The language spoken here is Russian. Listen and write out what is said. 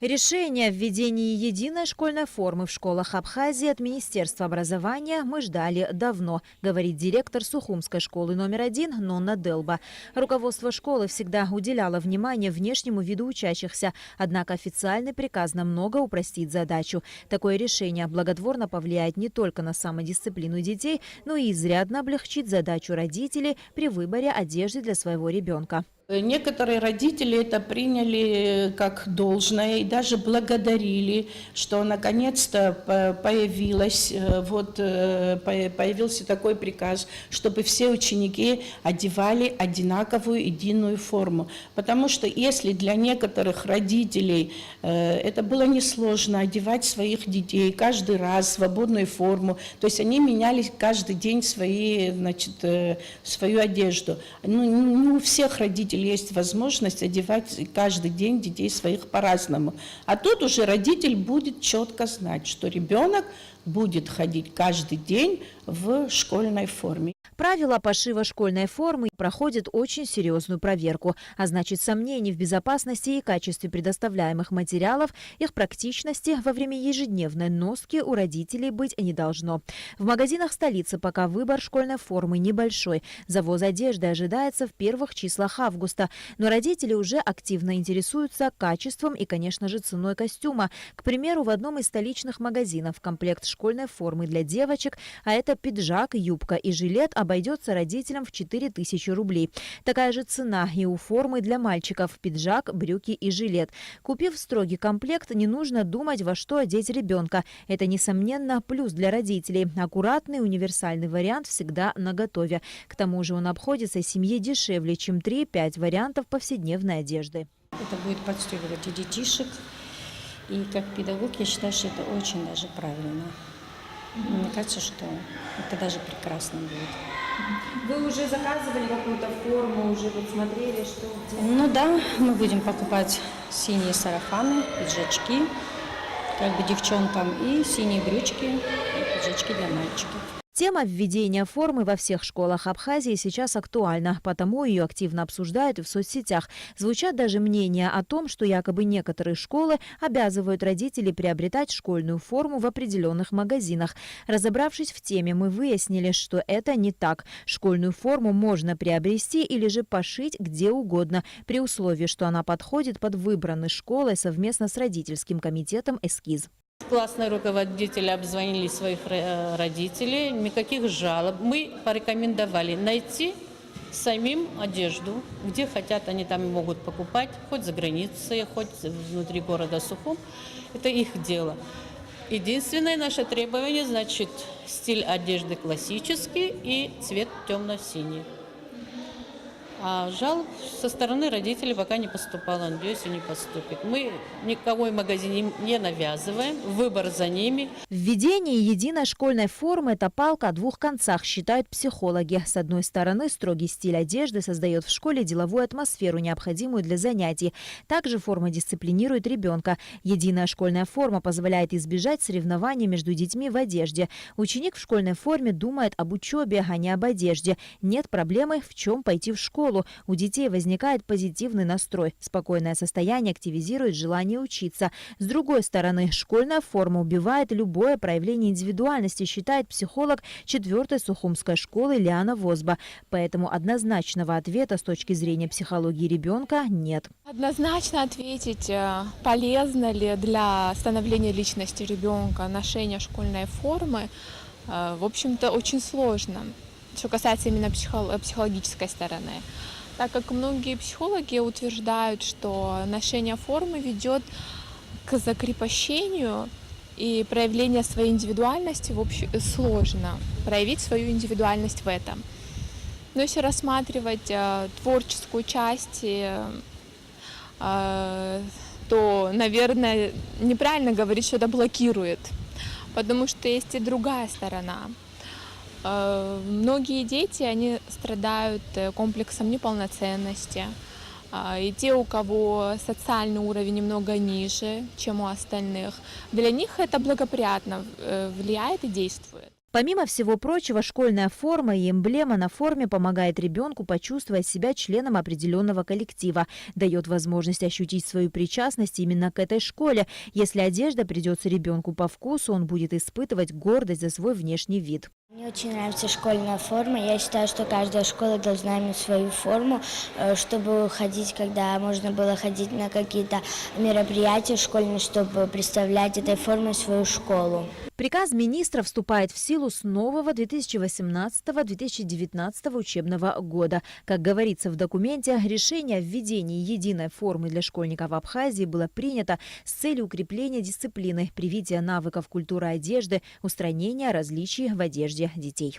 Решение о введении единой школьной формы в школах Абхазии от Министерства образования мы ждали давно, говорит директор Сухумской школы номер 1 Нонна Делба. Руководство школы всегда уделяло внимание внешнему виду учащихся, однако официальный приказ намного упростит задачу. Такое решение благотворно повлияет не только на самодисциплину детей, но и изрядно облегчит задачу родителей при выборе одежды для своего ребенка. Некоторые родители это приняли как должное и даже благодарили, что наконец-то появился такой приказ, чтобы все ученики одевали одинаковую единую форму. Потому что если для некоторых родителей это было несложно одевать своих детей каждый раз в свободную форму, то есть они меняли каждый день свою одежду. Не у всех родителей есть возможность одевать каждый день детей своих по-разному. А тут уже родитель будет четко знать, что ребенок будет ходить каждый день в школьной форме. Правила пошива школьной формы проходят очень серьезную проверку, а значит, сомнений в безопасности и качестве предоставляемых материалов, их практичности во время ежедневной носки у родителей быть не должно. В магазинах столицы пока выбор школьной формы небольшой. Завоз одежды ожидается в первых числах августа, но родители уже активно интересуются качеством и, конечно же, ценой костюма. К примеру, в одном из столичных магазинов комплект школьной формы для девочек, а это пиджак, юбка и жилет, обойдется родителям в 4000 рублей. Такая же цена и у формы для мальчиков – пиджак, брюки и жилет. Купив строгий комплект, не нужно думать, во что одеть ребенка. Это, несомненно, плюс для родителей. Аккуратный универсальный вариант всегда наготове. К тому же он обходится семье дешевле, чем 3-5 вариантов повседневной одежды. Это будет подстегивать и детишек. И как педагог я считаю, что это очень даже правильно. Мне кажется, что это даже прекрасно будет. Вы уже заказывали какую-то форму, уже вот смотрели, что где? Ну да, мы будем покупать синие сарафаны, пиджачки, как бы девчонкам, и синие брючки, и пиджачки для мальчиков. Тема введения формы во всех школах Абхазии сейчас актуальна, потому ее активно обсуждают и в соцсетях. Звучат даже мнения о том, что якобы некоторые школы обязывают родителей приобретать школьную форму в определенных магазинах. Разобравшись в теме, мы выяснили, что это не так. Школьную форму можно приобрести или же пошить где угодно, при условии, что она подходит под выбранный школой совместно с родительским комитетом эскиз. Классные руководители обзвонили своих родителей, никаких жалоб. Мы порекомендовали найти самим одежду, где хотят, они там могут покупать, хоть за границей, хоть внутри города Сухум. Это их дело. Единственное наше требование, значит, стиль одежды классический и цвет темно-синий. А жалоб со стороны родителей пока не поступало, надеюсь, и не поступит. Мы никакой магазин не навязываем, выбор за ними. Введение единой школьной формы – это палка о двух концах, считают психологи. С одной стороны, строгий стиль одежды создает в школе деловую атмосферу, необходимую для занятий. Также форма дисциплинирует ребенка. Единая школьная форма позволяет избежать соревнований между детьми в одежде. Ученик в школьной форме думает об учебе, а не об одежде. Нет проблемы, в чем пойти в школу. У детей возникает позитивный настрой. Спокойное состояние активизирует желание учиться. С другой стороны, школьная форма убивает любое проявление индивидуальности, считает психолог 4-й Сухумской школы Лиана Возба. Поэтому однозначного ответа с точки зрения психологии ребенка нет. Однозначно ответить, полезно ли для становления личности ребенка ношение школьной формы, в общем-то, очень сложно. Что касается именно психологической стороны. Так как многие психологи утверждают, что ношение формы ведет к закрепощению и проявлению своей индивидуальности сложно проявить свою индивидуальность в этом. Но если рассматривать творческую часть, то, наверное, неправильно говорить, что это блокирует, потому что есть и другая сторона. Многие дети, они страдают комплексом неполноценности. И те, у кого социальный уровень немного ниже, чем у остальных, для них это благоприятно влияет и действует. Помимо всего прочего, школьная форма и эмблема на форме помогает ребенку почувствовать себя членом определенного коллектива, дает возможность ощутить свою причастность именно к этой школе. Если одежда придется ребенку по вкусу, он будет испытывать гордость за свой внешний вид. Мне очень нравится школьная форма. Я считаю, что каждая школа должна иметь свою форму, чтобы ходить, когда можно было ходить на какие-то мероприятия школьные, чтобы представлять этой формой свою школу. Приказ министра вступает в силу с нового 2018-2019 учебного года. Как говорится в документе, решение о введении единой формы для школьников Абхазии было принято с целью укрепления дисциплины, привития навыков культуры одежды, устранения различий в одежде детей.